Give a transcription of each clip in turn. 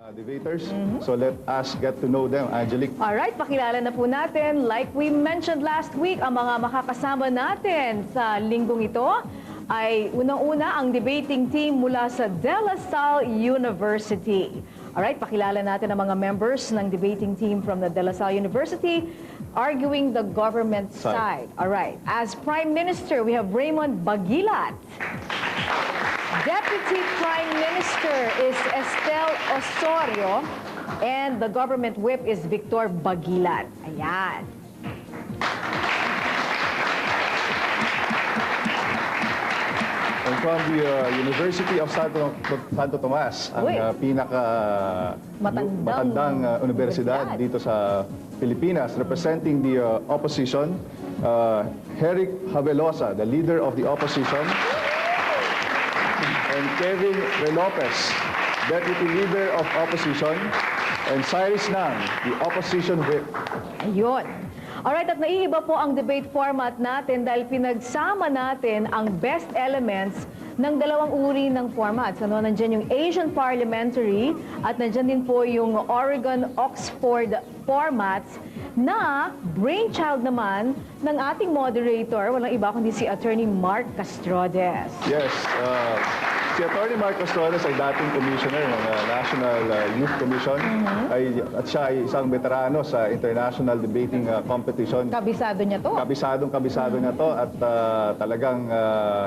Debaters. So let us get to know them, Angelique. Alright, pakilala na po natin. Like we mentioned last week, ang mga makakasama natin sa linggong ito ay unang-una ang debating team mula sa DLSU University. Alright, pakilala natin ang mga members ng debating team from the DLSU University arguing the government side. Alright, as Prime Minister, we have Raymond Baguilat. Deputy Prime Minister is Estelle Osorio, and the government whip is Victor Baguilat. Ayan. And from the University of Santo Tomas, ang matandang universidad dito sa Pilipinas, representing the opposition, Javeloza, the leader of the opposition, and Kevin Relopez, Deputy Leader of Opposition, and Cyris, the Opposition Whip. Ayun. Alright, at naiiba po ang debate format natin dahil pinagsama natin ang best elements ng dalawang uri ng formats. Ano, nandiyan yung Asian Parliamentary at nandiyan din po yung Oregon-Oxford formats na brainchild naman ng ating moderator, walang iba kundi si Attorney Mark Castrodes. Yes, si Attorney Mark Castrodes ay dating commissioner ng National Youth Commission at siya ay isang veterano sa international debating competition. Kabisado niya to. Kabisado niya to at talagang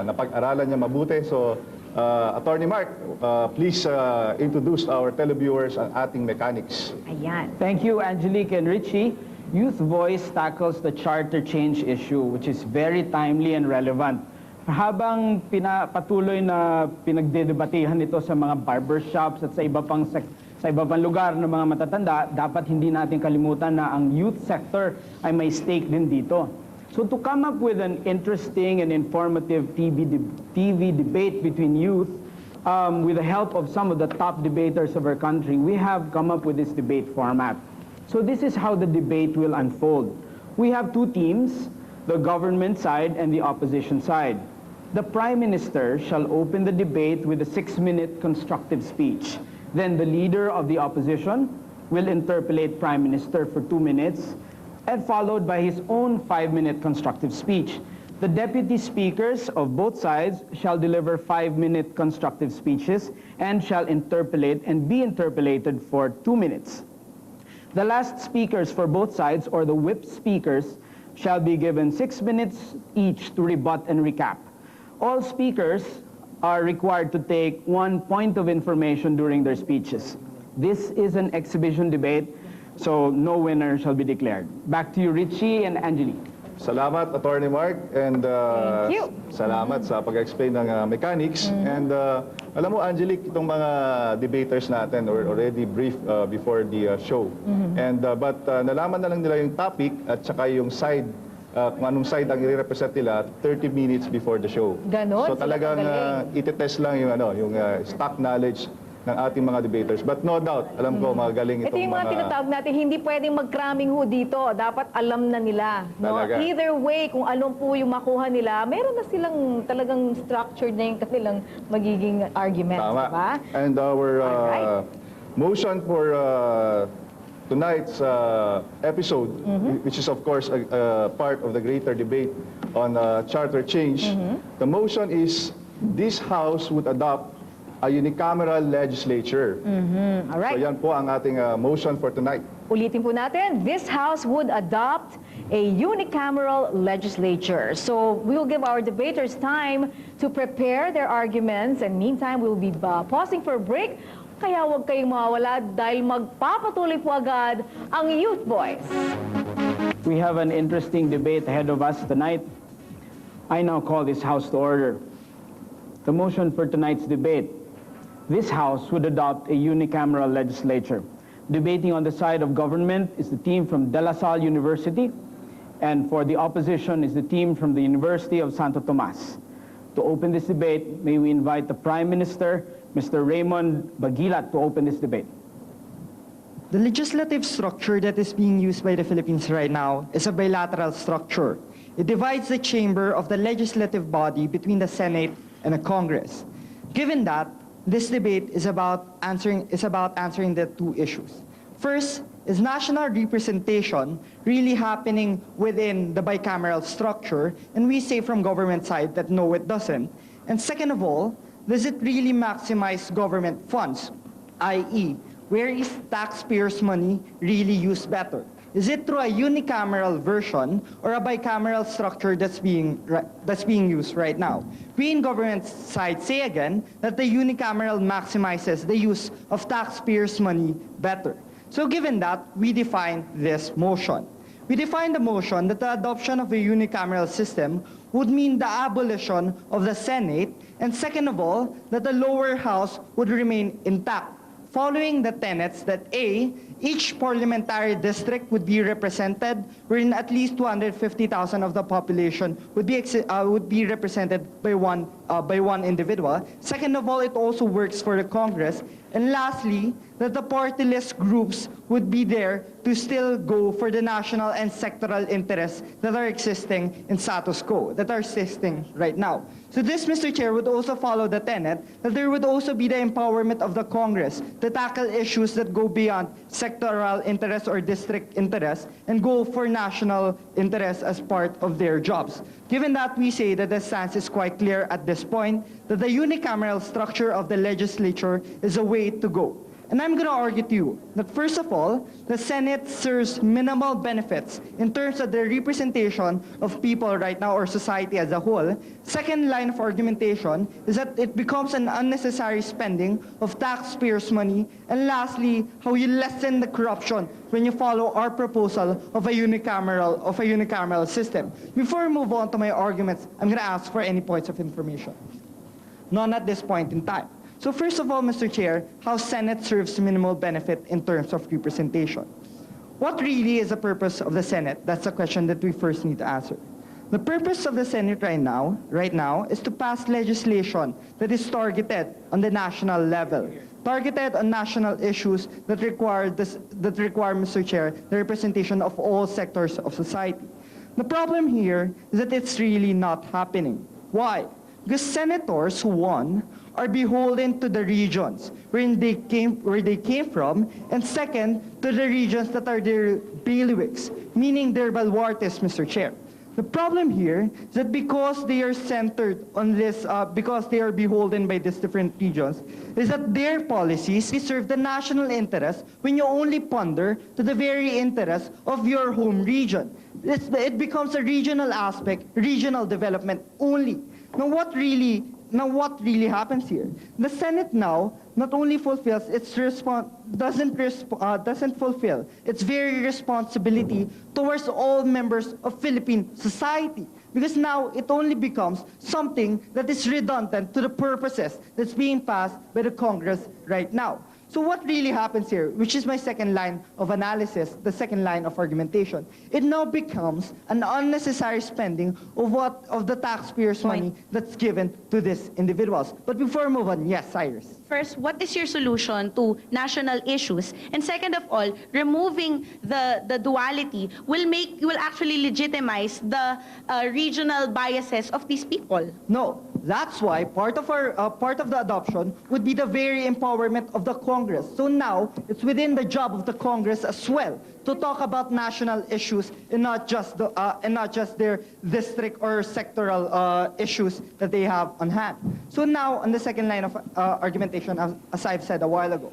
napag-aralan niya mabuti. So, Attorney Mark, please introduce our televiewers ang ating mechanics. Ayan. Thank you, Angelique and Richie. Youth Voice tackles the charter change issue, which is very timely and relevant. Habang patuloy na pinagdedebatehan ito sa mga barbershops at sa iba pang lugar ng mga matatanda, dapat hindi natin kalimutan na ang youth sector ay may stake din dito. So to come up with an interesting and informative TV debate between youth, with the help of some of the top debaters of our country, we have come up with this debate format. So this is how the debate will unfold. We have two teams, the government side and the opposition side. The Prime Minister shall open the debate with a 6-minute constructive speech. Then the leader of the opposition will interpellate Prime Minister for 2 minutes, and followed by his own 5-minute constructive speech. The deputy speakers of both sides shall deliver 5-minute constructive speeches and shall interpellate and be interpellated for 2 minutes. The last speakers for both sides, or the whip speakers, shall be given 6 minutes each to rebut and recap. All speakers are required to take 1 point of information during their speeches. This is an exhibition debate, so no winner shall be declared. Back to you, Richie and Angelique. Salamat, Attorney Mark, and Thank you. Salamat sa pag-explain ng mechanics. And alam mo, Angelique, itong mga debaters natin were already briefed before the show. And but nalaman na lang nila yung topic at saka yung side, kung anong side ang i-represent nila 30 minutes before the show. Ganon, so talagang itetest lang yung stock knowledge ng ating mga debaters. But no doubt, alam ko magaling itong mga... Ito yung mga tinatawag natin, hindi pwedeng mag-cramming ho dito. Dapat alam na nila. No? Either way, kung alam po yung makuha nila, meron na silang talagang structured na yung kanilang magiging arguments. Tama. Diba? And our motion for tonight's episode, which is of course a part of the greater debate on charter change, the motion is this House would adopt a Unicameral Legislature. Alright. So yan po ang ating motion for tonight. Ulitin po natin, this House would adopt a unicameral legislature. So we will give our debaters time to prepare their arguments, and meantime we will be pausing for a break. Kaya huwag kayong mawawala dahil magpapatuloy po agad ang Youth Voice. We have an interesting debate ahead of us tonight. I now call this House to order. The motion for tonight's debate: this House would adopt a unicameral legislature. Debating on the side of government is the team from De La Salle University, and for the opposition is the team from the University of Santo Tomas. To open this debate, may we invite the Prime Minister, Mr. Raymond Baguilat, to open this debate. The legislative structure that is being used by the Philippines right now is a bilateral structure. It divides the chamber of the legislative body between the Senate and the Congress. Given that, this debate is about answering the two issues. First, is national representation really happening within the bicameral structure? And we say from government side that no, it doesn't. And second of all, does it really maximize government funds? I.e., where is taxpayers' money really used better? Is it through a unicameral version or a bicameral structure that's being used right now? We in government side say again that the unicameral maximizes the use of taxpayers' money better. So given that, we define this motion. We define the motion that the adoption of a unicameral system would mean the abolition of the Senate, and second of all, that the lower house would remain intact, following the tenets that A, each parliamentary district would be represented, wherein at least 250,000 of the population would be represented by one individual. Second of all, it also works for the Congress. And lastly, that the party-less groups would be there to still go for the national and sectoral interests that are existing in status quo, that are existing right now. So this, Mr. Chair, would also follow the tenet that there would also be the empowerment of the Congress to tackle issues that go beyond sectoral interests or district interests and go for national interests as part of their jobs. Given that, we say that the stance is quite clear at this point, that the unicameral structure of the legislature is a way to go. And I'm going to argue to you that first of all, the Senate serves minimal benefits in terms of the representation of people right now or society as a whole. Second line of argumentation is that it becomes an unnecessary spending of taxpayers' money. And lastly, how you lessen the corruption when you follow our proposal of a unicameral system. Before I move on to my arguments, I'm going to ask for any points of information. None at this point in time. So first of all, Mr. Chair, how Senate serves minimal benefit in terms of representation. What really is the purpose of the Senate? That's a question that we first need to answer. The purpose of the Senate right now is to pass legislation that is targeted on the national level, targeted on national issues that require, Mr. Chair, the representation of all sectors of society. The problem here is that it's really not happening. Why? Because senators who won are beholden to the regions where they came from, and second, to the regions that are their bailiwicks, meaning their baluartes, Mr. Chair. The problem here is that because they are centered on this, because they are beholden by these different regions, is that their policies serve the national interest when you only ponder to the very interest of your home region. It becomes a regional aspect, regional development only. Now what really happens here? The Senate now not only fulfills its doesn't fulfill its very responsibility towards all members of Philippine society, because now it only becomes something that is redundant to the purposes that's being passed by the Congress right now. So what really happens here, which is my second line of analysis, the second line of argumentation, it now becomes an unnecessary spending of the taxpayers' money that's given to these individuals. But before I move on, yes, Cyris. First, what is your solution to national issues? And second of all, removing the duality will actually legitimize the regional biases of these people. No, that's why part of the adoption would be the very empowerment of the Congress. So now it's within the job of the Congress as well to talk about national issues and not just their district or sectoral issues that they have on hand. So now on the second line of argumentation, as I've said a while ago.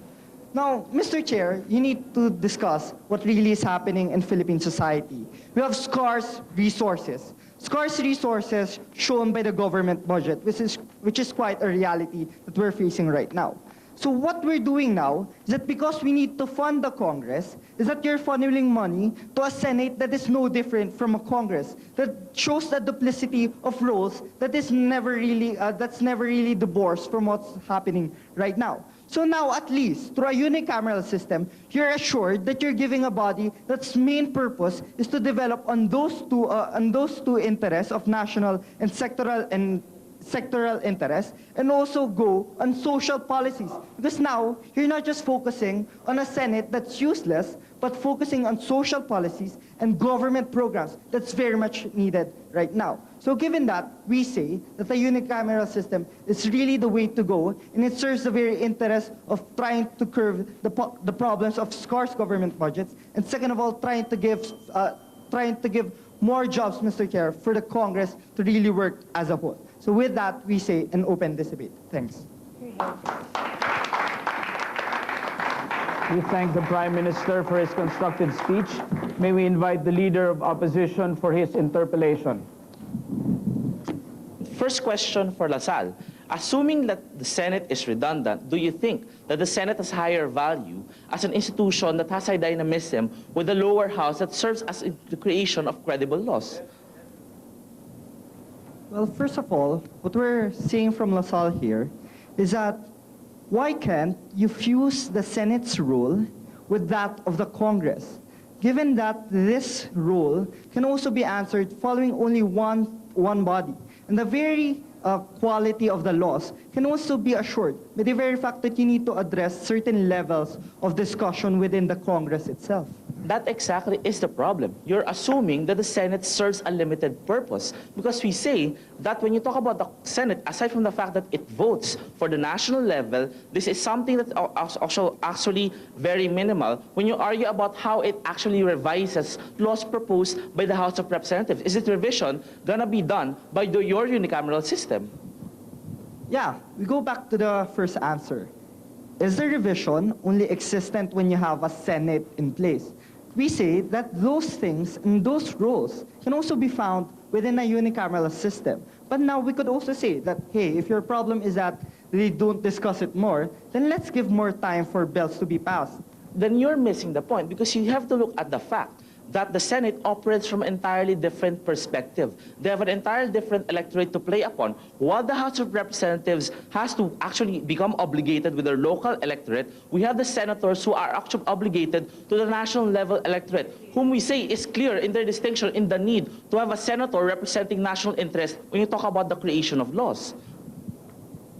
Now, Mr. Chair, you need to discuss what really is happening in Philippine society. We have scarce resources. Scarce resources shown by the government budget, which is quite a reality that we're facing right now. So what we're doing now is that because we need to fund the Congress, is that you're funneling money to a Senate that is no different from a Congress, that shows the duplicity of roles that is never really divorced from what's happening right now. So now, at least, through a unicameral system, you're assured that you're giving a body that's main purpose is to develop on those two interests of national and sectoral sectoral interests and also go on social policies. Because now, you're not just focusing on a Senate that's useless, but focusing on social policies and government programs that's very much needed right now. So given that, we say that the unicameral system is really the way to go, and it serves the very interest of trying to curb the problems of scarce government budgets, and second of all, trying to give more jobs, Mr. Chair, for the Congress to really work as a whole. So with that, we say and open this debate. Thanks. We thank the Prime Minister for his constructive speech. May we invite the Leader of Opposition for his interpellation. First question for Lasal. Assuming that the Senate is redundant, do you think that the Senate has higher value as an institution that has a dynamism with the lower house that serves as the creation of credible laws? Well, first of all, what we're seeing from LaSalle here is that why can't you fuse the Senate's role with that of the Congress, given that this role can also be answered following only one body, and the very quality of the laws can also be assured by the very fact that you need to address certain levels of discussion within the Congress itself. That exactly is the problem. You're assuming that the Senate serves a limited purpose, because we say that when you talk about the Senate, aside from the fact that it votes for the national level, this is something that's also actually very minimal when you argue about how it actually revises laws proposed by the House of Representatives. Is this revision gonna be done by your unicameral system? Yeah, we go back to the first answer. Is the revision only existent when you have a Senate in place? We say that those things and those roles can also be found within a unicameral system. But now we could also say that, hey, if your problem is that they don't discuss it more, then let's give more time for bills to be passed. Then you're missing the point, because you have to look at the fact that the Senate operates from an entirely different perspective. They have an entirely different electorate to play upon. While the House of Representatives has to actually become obligated with their local electorate, we have the senators who are actually obligated to the national level electorate, whom we say is clear in their distinction in the need to have a senator representing national interest when you talk about the creation of laws.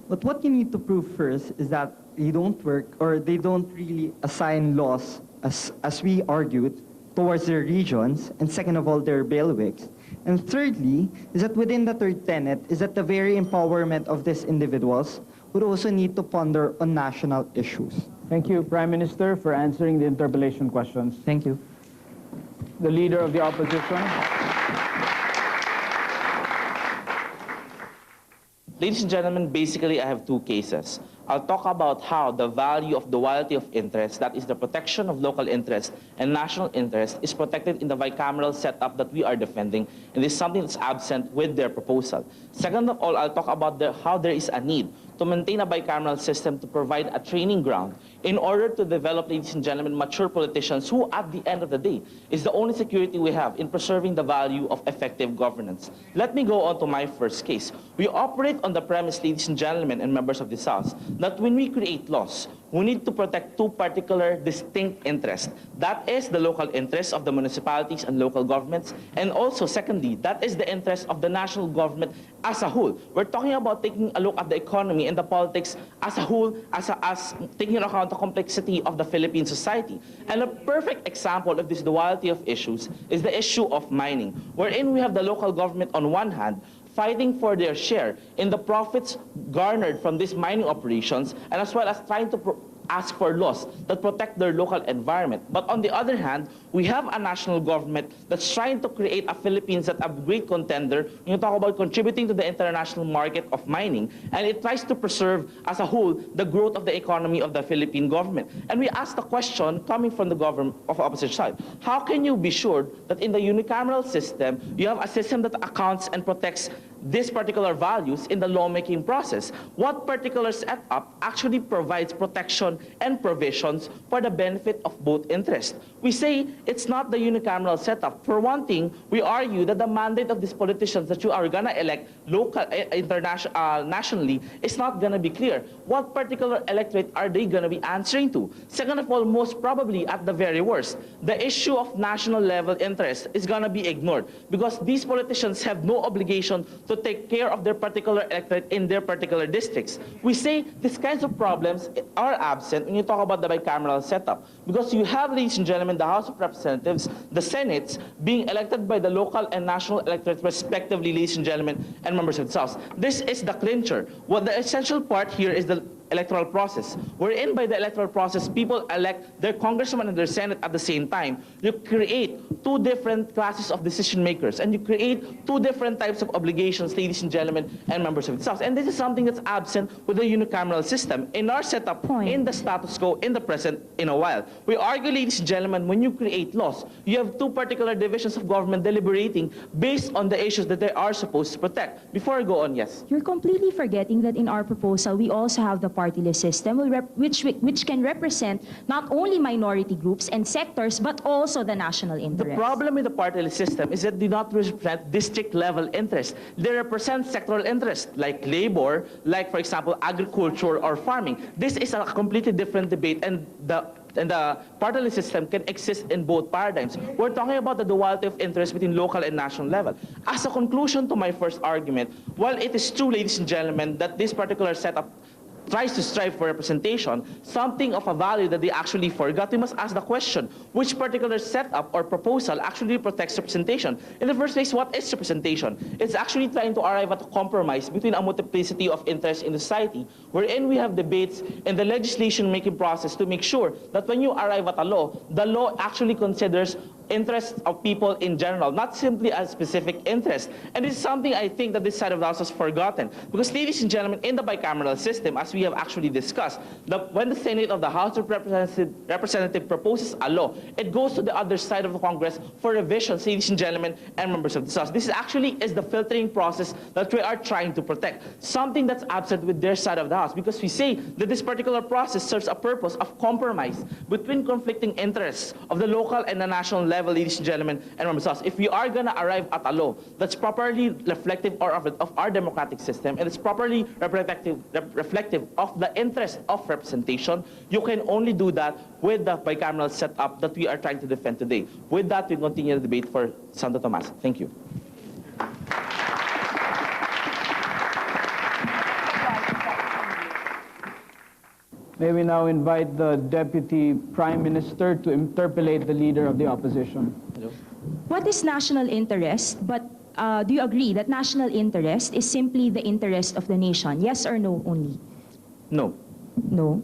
But what you need to prove first is that they don't work, or they don't really assign laws, as we argued, towards their regions, and second of all, their bailiwicks. And thirdly, is that within the third tenet, is that the very empowerment of these individuals would also need to ponder on national issues. Thank you, Prime Minister, for answering the interpellation questions. Thank you. The Leader of the Opposition. Ladies and gentlemen, basically I have two cases. I'll talk about how the value of duality of interest, that is the protection of local interest and national interest, is protected in the bicameral setup that we are defending, and this is something that's absent with their proposal. Second of all, I'll talk about how there is a need to maintain a bicameral system to provide a training ground in order to develop, ladies and gentlemen, mature politicians who, at the end of the day, is the only security we have in preserving the value of effective governance. Let me go on to my first case. We operate on the premise, ladies and gentlemen, and members of this House, that when we create laws, we need to protect two particular distinct interests. That is the local interests of the municipalities and local governments, and also, secondly, that is the interest of the national government as a whole. We're talking about taking a look at the economy and the politics as a whole, as taking into account the complexity of the Philippine society. And a perfect example of this duality of issues is the issue of mining, wherein we have the local government on one hand, fighting for their share in the profits garnered from these mining operations, and as well as trying to ask for laws that protect their local environment. But on the other hand, we have a national government that's trying to create a Philippines that a great contender when you talk about contributing to the international market of mining, and it tries to preserve as a whole the growth of the economy of the Philippine government. And we ask the question coming from the government of opposite side, how can you be sure that in the unicameral system, you have a system that accounts and protects these particular values in the lawmaking process? What particular setup actually provides protection and provisions for the benefit of both interests? We say it's not the unicameral setup. For one thing, we argue that the mandate of these politicians that you are gonna elect local, nationally is not gonna be clear. What particular electorate are they gonna be answering to? Second of all, most probably at the very worst, the issue of national level interest is gonna be ignored, because these politicians have no obligation to take care of their particular electorate in their particular districts. We say these kinds of problems are absent when you talk about the bicameral setup, because you have, ladies and gentlemen, the House of Representatives, the Senates, being elected by the local and national electorate respectively, ladies and gentlemen, and members of the House. This is the clincher. What the essential part here is the electoral process, wherein by the electoral process, people elect their congressman and their senate at the same time. You create two different classes of decision makers, and you create two different types of obligations, ladies and gentlemen, and members of the House. And this is something that's absent with the unicameral system in our setup, in the status quo, in the present, in a while. We argue, ladies and gentlemen, when you create laws, you have two particular divisions of government deliberating based on the issues that they are supposed to protect. Before I go on, yes? You're completely forgetting that in our proposal, we also have the party-list system, which can represent not only minority groups and sectors, but also the national interest. The problem with the party-list system is that they do not represent district-level interests. They represent sectoral interests, like labor, like, for example, agriculture or farming. This is a completely different debate, and the party-list system can exist in both paradigms. We're talking about the duality of interest between local and national level. As a conclusion to my first argument, while it is true, ladies and gentlemen, that this particular setup tries to strive for representation, something of a value that they actually forgot, we must ask the question, which particular setup or proposal actually protects representation? In the first place, what is representation? It's actually trying to arrive at a compromise between a multiplicity of interests in the society, wherein we have debates in the legislation-making process to make sure that when you arrive at a law, the law actually considers interests of people in general, not simply a specific interest. And this is something I think that this side of the House has forgotten. Because, ladies and gentlemen, in the bicameral system, as we have actually discussed, when the Senate of the House of Representatives proposes a law, it goes to the other side of the Congress for revisions, ladies and gentlemen, and members of the House. This actually is the filtering process that we are trying to protect, something that's absent with their side of the House, because we say that this particular process serves a purpose of compromise between conflicting interests of the local and the national level, ladies and gentlemen, and members of the House. If we are going to arrive at a law that's properly reflective of our democratic system, and it's properly reflective of the interest of representation, you can only do that with the bicameral setup that we are trying to defend today. With that, we continue the debate for Santo Tomas. Thank you. May we now invite the Deputy Prime Minister to interpellate the Leader of the Opposition. Hello. What is national interest? But do you agree that national interest is simply the interest of the nation? Yes or no only? No. No?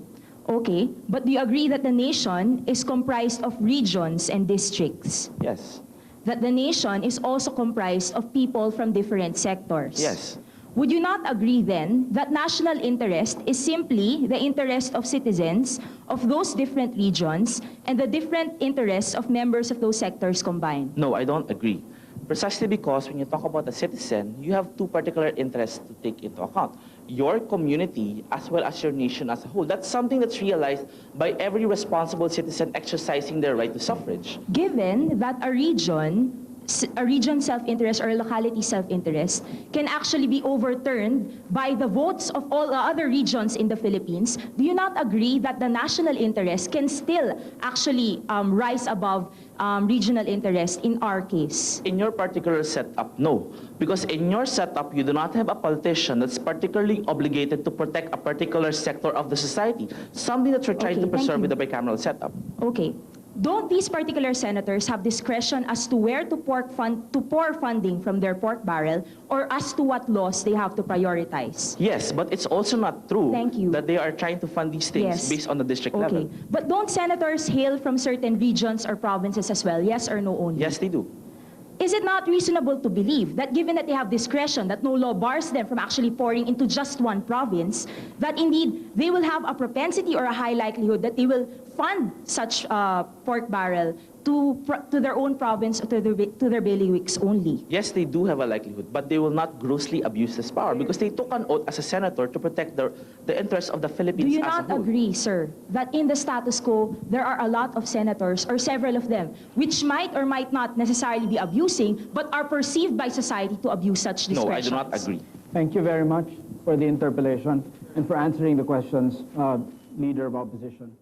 Okay. But do you agree that the nation is comprised of regions and districts? Yes. That the nation is also comprised of people from different sectors? Yes. Would you not agree then that national interest is simply the interest of citizens of those different regions and the different interests of members of those sectors combined? No, I don't agree. Precisely because when you talk about a citizen, you have two particular interests to take into account. Your community as well as your nation as a whole. That's something that's realized by every responsible citizen exercising their right to suffrage. Given that a region self-interest or locality self-interest can actually be overturned by the votes of all the other regions in the Philippines, do you not agree that the national interest can still actually rise above regional interest in our case? In your particular setup, no. Because in your setup, you do not have a politician that's particularly obligated to protect a particular sector of the society. Something that you're trying to preserve with the bicameral setup. Okay. Don't these particular senators have discretion as to where to pour funding from their pork barrel, or as to what laws they have to prioritize? Yes, but it's also not true Thank you. that they are trying to fund these things based on the district level. Okay. But don't senators hail from certain regions or provinces as well? Yes or no only? Yes, they do. Is it not reasonable to believe that given that they have discretion, that no law bars them from actually pouring into just one province, that indeed they will have a propensity or a high likelihood that they will fund such pork barrel to their own province or to their bailiwicks only? Yes, they do have a likelihood, but they will not grossly abuse this power because they took an oath as a senator to protect the interests of the Philippines Do you as a not whole. agree, sir, that in the status quo, there are a lot of senators, or several of them, which might or might not necessarily be abusing, but are perceived by society to abuse such discretion? No, I do not agree. Thank you very much for the interpellation and for answering the questions, Leader of Opposition.